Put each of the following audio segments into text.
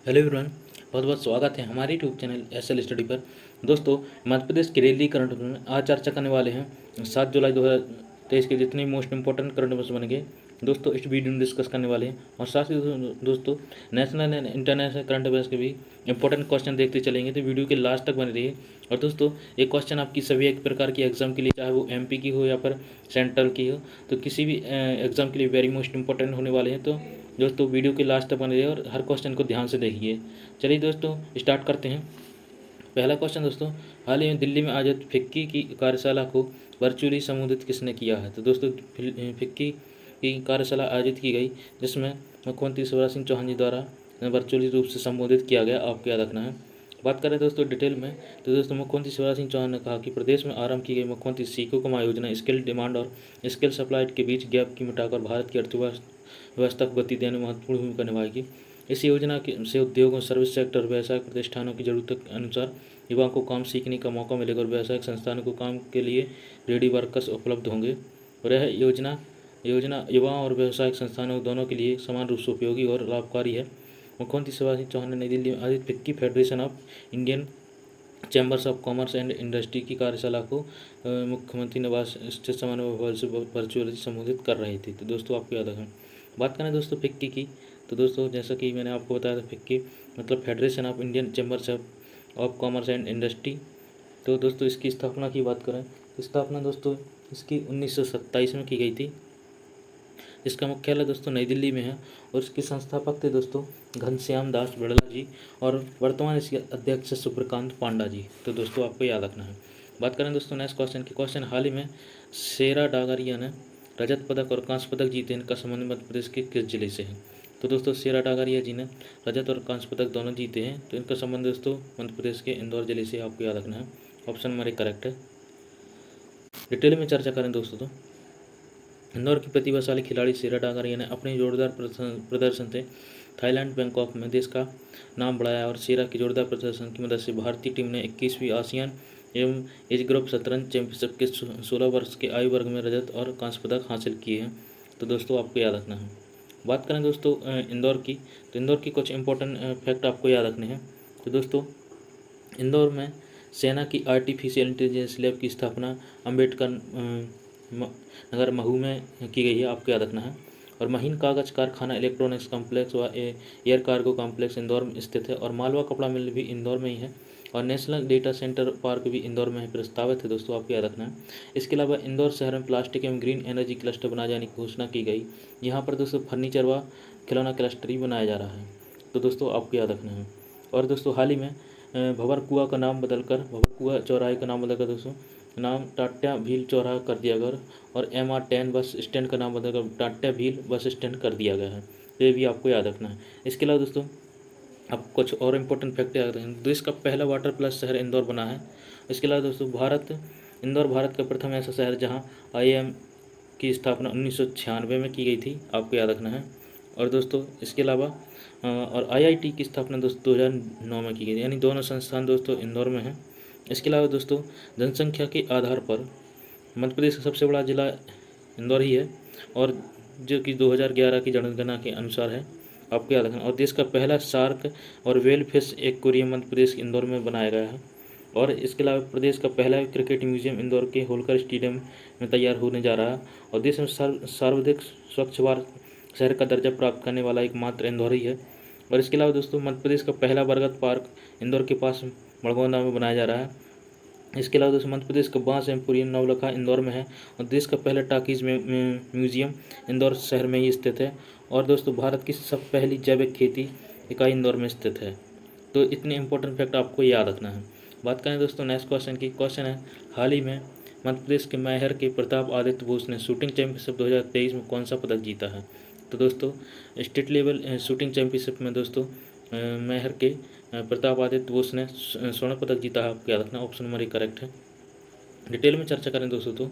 Hello everyone, बहुत बहुत स्वागत है हमारे यूट्यूब चैनल एसएल स्टडी पर। दोस्तों, मध्य प्रदेश के रेली करंट अफेयर में आज चर्चा करने वाले हैं 7 जुलाई 2023 के जितने मोस्ट इंपॉर्टेंट करंट अफेयर्स बनेंगे दोस्तों इस वीडियो में डिस्कस करने वाले हैं। और साथ ही दोस्तों national and international current affairs के भी इंपॉर्टेंट क्वेश्चन देखते चलेंगे, तो वीडियो के लास्ट तक बने रहिए। और दोस्तों एक क्वेश्चन आपकी सभी एक प्रकार की एग्जाम के लिए, चाहे वो एमपी की हो या फिर सेंट्रल की हो, तो किसी भी एग्जाम के लिए वेरी मोस्ट इंपॉर्टेंट होने वाले हैं। तो दोस्तों वीडियो के लास्ट तक बने रहिए और हर क्वेश्चन को ध्यान से देखिए। चलिए दोस्तों स्टार्ट करते हैं। पहला क्वेश्चन दोस्तों, हाल ही में दिल्ली में आयोजित फिक्की की कार्यशाला को वर्चुअली संबोधित किसने किया है? तो दोस्तों फिक्की की कार्यशाला आयोजित की गई जिसमें मुख्यमंत्री शिवराज सिंह चौहान जी द्वारा वर्चुअली रूप से संबोधित किया गया। आपको याद रखना है। बात करें दोस्तों डिटेल में, तो दोस्तों मुख्यमंत्री शिवराज सिंह चौहान ने कहा कि प्रदेश में आरंभ की गई मुख्यमंत्री सीखो कमा योजना स्किल डिमांड और स्किल सप्लाई के बीच गैप की मिटाकर भारत की अर्थव्यवस्था को गति देने में महत्वपूर्ण भूमिका निभाएगी। इस योजना से उद्योगों, सर्विस सेक्टर, व्यवसायिक प्रतिष्ठानों की जरूरत के अनुसार युवाओं को काम सीखने का मौका मिलेगा और व्यावसायिक संस्थानों को काम के लिए रेडी वर्कर्स उपलब्ध होंगे। और यह योजना योजना युवाओं और व्यावसायिक संस्थानों दोनों के लिए समान रूप से उपयोगी और लाभकारी है। मुख्यमंत्री शिवराज सिंह चौहान ने नई दिल्ली में आयोजित FICCI federation of Indian chambers of commerce and industry की कार्यशाला को मुख्यमंत्री निवास स्थित समन्वय भवन से वर्चुअली संबोधित कर रहे थे। तो दोस्तों आपको याद रखें। बात करें दोस्तों फिक्की की, तो दोस्तों जैसा कि मैंने आपको बताया था, फिक्की मतलब federation of Indian chambers of commerce and industry. तो दोस्तों इसकी स्थापना की बात करें तो स्थापना दोस्तों इसकी 1927 में की गई थी। इसका मुख्यालय दोस्तों नई दिल्ली में है और इसके संस्थापक थे दोस्तों घनश्याम दास बिड़ला जी और वर्तमान इसके अध्यक्ष सूर्यकांत पांडा जी। तो दोस्तों आपको याद रखना है। बात करें दोस्तों नेक्स्ट क्वेश्चन की, क्वेश्चन हाल ही में शेरा डागरिया ने रजत पदक और कांस्य पदक जीते, इनका संबंध मध्य प्रदेश के किस जिले से है? तो दोस्तों शेरा डागरिया जी ने रजत और कांस्य पदक दोनों जीते हैं, तो इनका संबंध दोस्तों मध्य प्रदेश के इंदौर जिले से। आपको याद रखना है। ऑप्शन नंबर 1 करेक्ट है। डिटेल में चर्चा करें दोस्तों, तो इंदौर की प्रतिभाशाली खिलाड़ी शेरा डागरिया ने अपने जोरदार प्रदर्शन से थाईलैंड बैंकॉक में देश का नाम बढ़ाया और शेरा की जोरदार प्रदर्शन की मदद से भारतीय टीम ने 21वीं आसियान एवं एज ग्रुप शतरंज चैंपियनशिप के 16 वर्ष के आयु वर्ग में रजत और कांस्य पदक हासिल किए हैं। तो दोस्तों आपको याद रखना है। बात करें दोस्तों इंदौर की, तो इंदौर की कुछ इंपॉर्टेंट फैक्ट आपको याद रखने हैं। तो दोस्तों इंदौर में सेना की आर्टिफिशियल इंटेलिजेंस लैब की स्थापना अम्बेडकर नगर महू में की गई है। आपको याद रखना है। और महीन कागज कारखाना, इलेक्ट्रॉनिक्स कॉम्प्लेक्स व एयर कार्गो कॉम्प्लेक्स इंदौर में स्थित है। और मालवा कपड़ा मिल भी इंदौर में ही है। और नेशनल डेटा सेंटर पार्क भी इंदौर में प्रस्तावित है। दोस्तों आपको याद रखना है। इसके अलावा इंदौर शहर में प्लास्टिक एवं ग्रीन एनर्जी क्लस्टर बनाए जाने की घोषणा की गई। यहाँ पर दोस्तों फर्नीचर व खिलौना क्लस्टर ही बनाया जा रहा है। तो दोस्तों आपको याद रखना है। और दोस्तों हाल ही में भंवरकुआ का नाम बदलकर, भंवरकुआ चौराहे का नाम बदलकर दोस्तों नाम टाट्या भील चौराहा कर दिया गया और MR10 बस स्टैंड का नाम बदलकर टाट्या भील बस स्टैंड कर दिया गया है। तो ये भी आपको याद रखना है। इसके अलावा दोस्तों आप कुछ और इम्पोर्टेंट फैक्ट याद रखें। देश का पहला वाटर प्लस शहर इंदौर बना है। इसके अलावा दोस्तों इंदौर भारत का प्रथम ऐसा शहर जहाँ IIM की स्थापना 1996 में की गई थी। आपको याद रखना है। और दोस्तों इसके अलावा और IIT की स्थापना दोस्तों 2009 में की गई थी। यानी दोनों संस्थान दोस्तों इंदौर में हैं। इसके अलावा दोस्तों जनसंख्या के आधार पर मध्य प्रदेश का सबसे बड़ा जिला इंदौर ही है और जो कि 2011 की जनगणना के अनुसार है। आपको याद रखना। और देश का पहला शार्क और well fish aquarium Madhya Pradesh के इंदौर में बनाया गया है। और इसके अलावा प्रदेश का पहला क्रिकेट म्यूजियम इंदौर के होलकर स्टेडियम में तैयार होने जा रहा है। और देश में सर्वाधिक स्वच्छ भारत शहर का दर्जा प्राप्त करने वाला एकमात्र इंदौर ही है। और इसके अलावा दोस्तों मध्य प्रदेश का पहला बरगद पार्क इंदौर के पास बड़गौंदा में बनाया जा रहा है। इसके अलावा दोस्तों मध्य प्रदेश का बांस एवं पुरी नवलखा इंदौर में है। और देश का पहला टाकीज म्यूजियम इंदौर शहर में ही स्थित है। और दोस्तों भारत की सब पहली जैविक खेती इकाई इंदौर में स्थित है। तो इतने इंपॉर्टेंट फैक्ट आपको याद रखना है। बात करें दोस्तों नेक्स्ट क्वेश्चन की, क्वेश्चन है हाल ही में मध्य प्रदेश के मैहर के प्रताप आदित्य बोस ने शूटिंग चैंपियनशिप 2023 में कौन सा पदक जीता है? तो दोस्तों स्टेट लेवल शूटिंग चैंपियनशिप में दोस्तों मैहर के प्रताप आदित्य बोस ने स्वर्ण पदक जीता है। आपको याद रखना। ऑप्शन नंबर 1 करेक्ट है। डिटेल में चर्चा करें दोस्तों, तो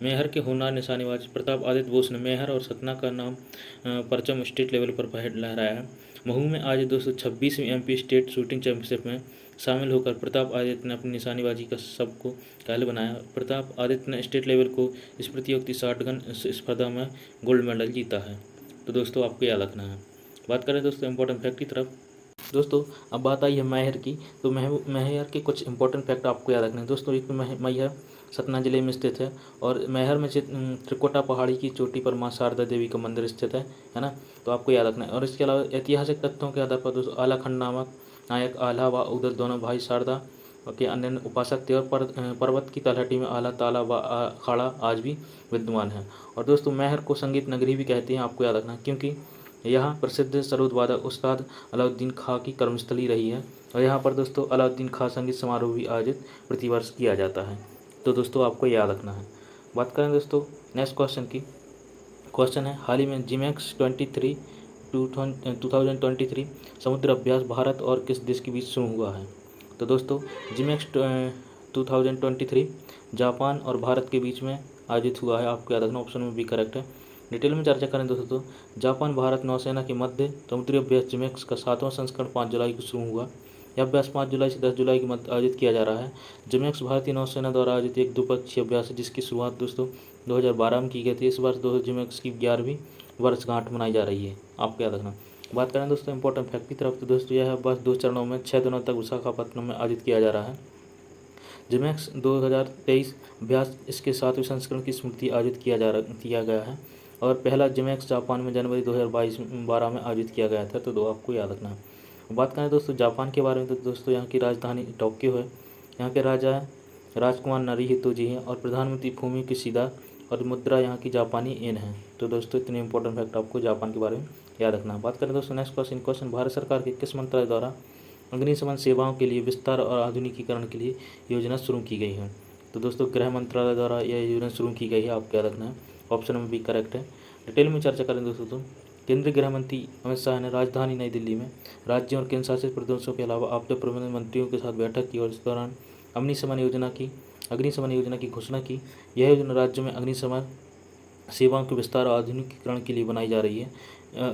मैहर के होनहार निशानेबाज प्रताप आदित्य बोस ने मैहर और सतना का नाम परचम स्टेट लेवल पर लहराया है। महू में आज 226वीं MP स्टेट शूटिंग चैंपियनशिप में शामिल होकर प्रताप आदित्य ने अपनी निशानेबाजी का सबको कायल बनाया। प्रताप आदित्य ने स्टेट लेवल को इस प्रतियोगिता 60 गन स्पर्धा में गोल्ड मेडल जीता है। तो दोस्तों आपको याद रखना है। बात करें दोस्तों इंपॉर्टेंट फैक्ट की तरफ, दोस्तों अब बात आई है मैहर की। तो मैहर के कुछ इंपॉर्टेंट फैक्ट आपको याद रखने हैं। दोस्तों एक तो मैहर सतना जिले में स्थित है और मैहर में त्रिकुटा पहाड़ी की चोटी पर माँ शारदा देवी का मंदिर स्थित है ना। तो आपको याद रखना है। और इसके अलावा ऐतिहासिक तथ्यों के आधार पर दोस्तों आलाखंड नामक नायक आल्हा व उदल दोनों भाई शारदा के अन्य उपासक थे और पर्वत की तलहटी में आला ताला व अखाड़ा आज भी विद्यमान है। और दोस्तों मैहर को संगीत नगरी भी कहते हैं, आपको याद रखना, क्योंकि यहाँ प्रसिद्ध सरोद वादक उस्ताद अलाउद्दीन खां की कर्मस्थली रही है। और यहाँ पर दोस्तों अलाउद्दीन खां संगीत समारोह भी आयोजित प्रतिवर्ष किया जाता है। तो दोस्तों आपको याद रखना है। बात करें दोस्तों नेक्स्ट क्वेश्चन की। क्वेश्चन है हाल ही में जिमैक्स 2023 समुद्र अभ्यास भारत और किस देश के बीच शुरू हुआ है। तो दोस्तों जिमैक्स 2023 जापान और भारत के बीच में आयोजित हुआ है, आपको याद रखना, ऑप्शन में भी करेक्ट है। डिटेल में चर्चा करें दोस्तों तो जापान भारत नौसेना के मध्य समुद्री अभ्यास जिमैक्स का 7वां संस्करण 5 जुलाई को शुरू हुआ। यह अभ्यास 5 जुलाई से 10 जुलाई के मध्य आयोजित किया जा रहा है। जिमैक्स भारतीय नौसेना द्वारा आयोजित एक द्विपक्षीय अभ्यास है जिसकी शुरुआत दोस्तों 2012 में की गई थी। इस वर्ष जिमैक्स की 11वीं वर्षगांठ मनाई जा रही है, आपको याद रखना। बात करें दोस्तों इंपॉर्टेंट फैक्ट की तरफ तो दोस्तों यह अभ्यास 2 चरणों में 6 दिनों तक विशाखापत्तनम में आयोजित किया जा रहा है। जिमैक्स 2023 अभ्यास इसके 7वें संस्करण की स्मृति आयोजित किया गया है और पहला जिमैक्स जापान में जनवरी 2012 में आयोजित किया गया था। तो दो आपको याद रखना है। बात करें दोस्तों जापान के बारे में तो दोस्तों यहाँ की राजधानी टोक्यो है। यहाँ के राजा राजकुमार नारुहितो जी हैं और प्रधानमंत्री फूमी किशिदा और मुद्रा यहाँ की जापानी येन है। तो दोस्तों इतने इंपॉर्टेंट फैक्ट आपको जापान के बारे में याद रखना है। बात करें दोस्तों नेक्स्ट क्वेश्चन भारत सरकार के किस मंत्रालय द्वारा अग्निशमन सेवाओं के लिए विस्तार और आधुनिकीकरण के लिए योजना शुरू की गई है। तो दोस्तों गृह मंत्रालय द्वारा यह योजना शुरू की गई है, आपको याद रखना है, ऑप्शन में भी करेक्ट है। डिटेल में चर्चा करें दोस्तों तो केंद्रीय गृह मंत्री अमित शाह ने राजधानी नई दिल्ली में राज्यों और केंद्र शासित प्रदेशों के अलावा आपदा प्रबंधन मंत्रियों के साथ बैठक की और इस दौरान अग्निशमन योजना की घोषणा की। यह योजना राज्यों में अग्निशमन सेवाओं के विस्तार और आधुनिकीकरण के लिए बनाई जा रही है।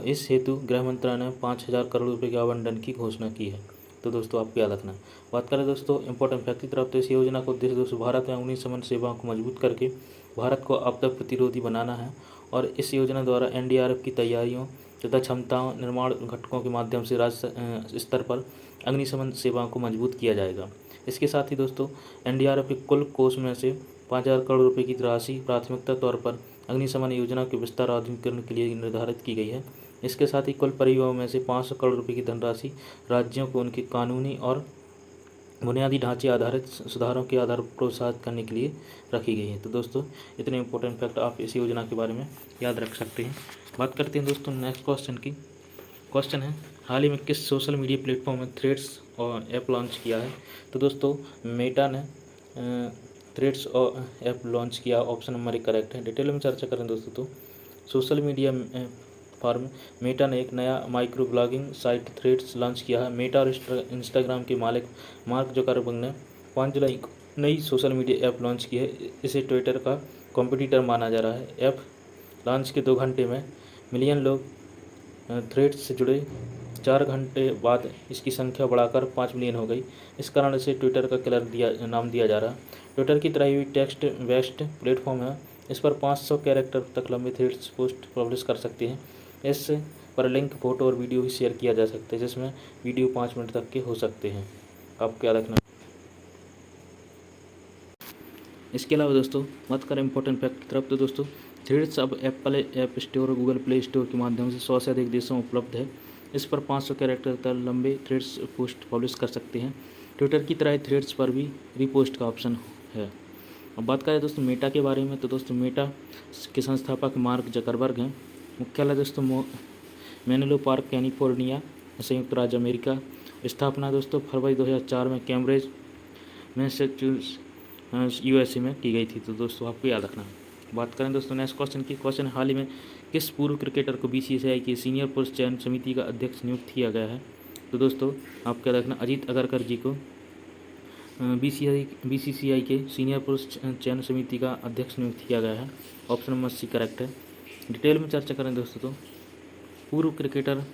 इस हेतु गृह मंत्रालय ने 5,000 करोड़ रुपये के आवंटन की घोषणा की है। तो दोस्तों आपको याद रखना। बात करें दोस्तों इंपॉर्टेंट फैक्ट की तरफ तो इस योजना का उद्देश्य दोस्तों भारत में अग्निशमन सेवाओं को मजबूत करके भारत को आपदा प्रतिरोधी बनाना है। और इस योजना द्वारा एनडीआरएफ की तैयारियों तथा क्षमताओं निर्माण घटकों के माध्यम से राज्य स्तर पर अग्निशमन सेवाओं को मजबूत किया जाएगा। इसके साथ ही दोस्तों एनडीआरएफ के कुल कोष में से 5,000 करोड़ रुपये की राशि प्राथमिकता तौर पर अग्निशमन योजना के विस्तार आधुनिकीकरण के लिए निर्धारित की गई है। इसके साथ ही कुल परियों में से 500 करोड़ रुपये की धनराशि राज्यों को उनके कानूनी और बुनियादी ढांचे आधारित सुधारों के आधार पर प्रोत्साहित करने के लिए रखी गई है। तो दोस्तों इतने इंपॉर्टेंट फैक्ट आप इस योजना के बारे में याद रख सकते हैं। बात करते हैं दोस्तों नेक्स्ट क्वेश्चन की। क्वेश्चन है हाल ही में किस सोशल मीडिया प्लेटफॉर्म में थ्रेड्स और ऐप लॉन्च किया है। तो दोस्तों मेटा ने थ्रेड्स और ऐप लॉन्च किया, ऑप्शन नंबर 1 करेक्ट है। डिटेल में चर्चा करें दोस्तों तो सोशल मीडिया फॉर्म मेटा ने एक नया micro blogging site threads launch किया है। मेटा और इंस्टाग्राम के मालिक मार्क जुकरबर्ग ने 5 जुलाई को नई सोशल मीडिया ऐप लॉन्च की है। इसे ट्विटर का कॉम्पिटिटर माना जा रहा है। ऐप लॉन्च के 2 घंटे में मिलियन लोग थ्रेड्स से जुड़े। 4 घंटे बाद इसकी संख्या बढ़ाकर 5 मिलियन हो गई। इस कारण इसे ट्विटर का किलर नाम दिया जा रहा है। ट्विटर की तरह ही टेक्स्ट बेस्ड प्लेटफॉर्म है। इस पर 500 कैरेक्टर तक लंबे थ्रेड्स पोस्ट पब्लिश कर सकते हैं। इस पर लिंक, फोटो और वीडियो भी शेयर किया जा सकता है, जिसमें वीडियो 5 मिनट तक के हो सकते हैं। आपको क्या रखना। इसके अलावा दोस्तों बात करें इंपॉर्टेंट फैक्ट की तरफ तो दोस्तों थ्रेड्स अब एप्पल ऐप स्टोर और गूगल प्ले स्टोर के माध्यम से 100 से अधिक देशों में उपलब्ध है। इस पर 500 कैरेक्टर तक लंबे थ्रेड्स पोस्ट पब्लिश कर सकते हैं। ट्विटर की तरह थ्रेड्स पर भी रीपोस्ट का ऑप्शन है। अब बात करें दोस्तों मेटा के बारे में तो दोस्तों मेटा के संस्थापक मार्क जकरबर्ग हैं। मुख्यालय दोस्तों मेनलो पार्क कैलिफोर्निया संयुक्त राज्य अमेरिका। स्थापना दोस्तों फरवरी 2004 में कैम्ब्रिज मैसेच्यूसेट्स यूएसए में की गई थी। तो दोस्तों आपको याद रखना। बात करें दोस्तों नेक्स्ट क्वेश्चन की। क्वेश्चन हाल ही में किस पूर्व क्रिकेटर को बीसीसीआई की सीनियर पुरुष चयन समिति का अध्यक्ष नियुक्त किया गया है। तो दोस्तों आपको याद रखना अजीत अगरकर जी को बीसीसीआई के सीनियर पुरुष चयन समिति का अध्यक्ष नियुक्त किया गया है। ऑप्शन नंबर सी करेक्ट है। डिटेल में चर्चा करें दोस्तों तो पूर्व क्रिकेटर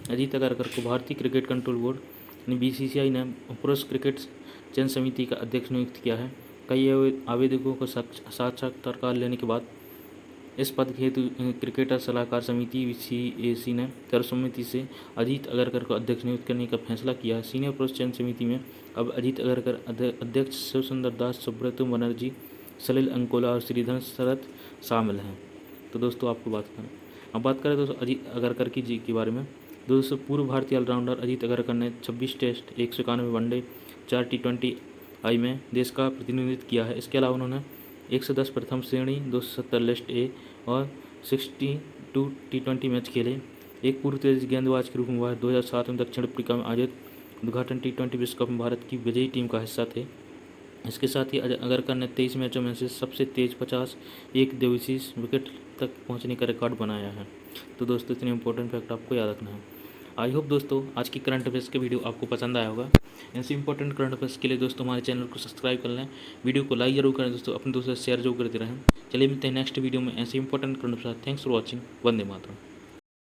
अजीत अगरकर को भारतीय क्रिकेट कंट्रोल बोर्ड ने बीसीसीआई ने पुरुष क्रिकेट चयन समिति का अध्यक्ष नियुक्त किया है। कई आवेदकों को साक्षात्कार लेने के बाद इस पद के हेतु क्रिकेटर सलाहकार समिति (CAC) ने सर्वसम्मति से अजीत अगरकर को अध्यक्ष नियुक्त करने का फैसला किया। सीनियर पुरुष चयन समिति में अब अजीत अगरकर अध्यक्ष, शिवसुंदर दास, सुब्रत बनर्जी, सलिल अंकोला और श्रीधर शरत शामिल हैं। तो दोस्तों अब बात करें दोस्तों अजीत अगरकर के बारे में। दोस्तों पूर्व भारतीय ऑलराउंडर अजीत अगरकर ने 26 टेस्ट, 191 वनडे, 4 T20I में देश का प्रतिनिधित्व किया है। इसके अलावा उन्होंने 110 प्रथम श्रेणी, 270 लिस्ट ए और 62 T20 मैच खेले। एक पूर्व तेज गेंदबाज के रूप में वह 2007 में दक्षिण अफ्रीका में आयोजित उद्घाटन T20 विश्व कप में भारत की विजयी टीम का हिस्सा थे। इसके साथ ही अगरकर ने 23 मैचों में से सबसे तेज 50 एक दिवसीय विकेट तक पहुंचने का रिकॉर्ड बनाया है। तो दोस्तों इतने इंपॉर्टेंट फैक्ट आपको याद रखना है। आई होप दोस्तों आज की करंट अफेयर्स के वीडियो आपको पसंद आया होगा। ऐसे इंपॉर्टेंट करंट अफेयर्स के लिए दोस्तों हमारे चैनल को सब्सक्राइब कर लें, वीडियो को लाइक जरूर करें दोस्तों, अपने दोस्तों से शेयर जरूर करते रहें। चलिए मिलते हैं नेक्स्ट वीडियो में ऐसे important current affairs. Thanks for watching. Vande Mataram.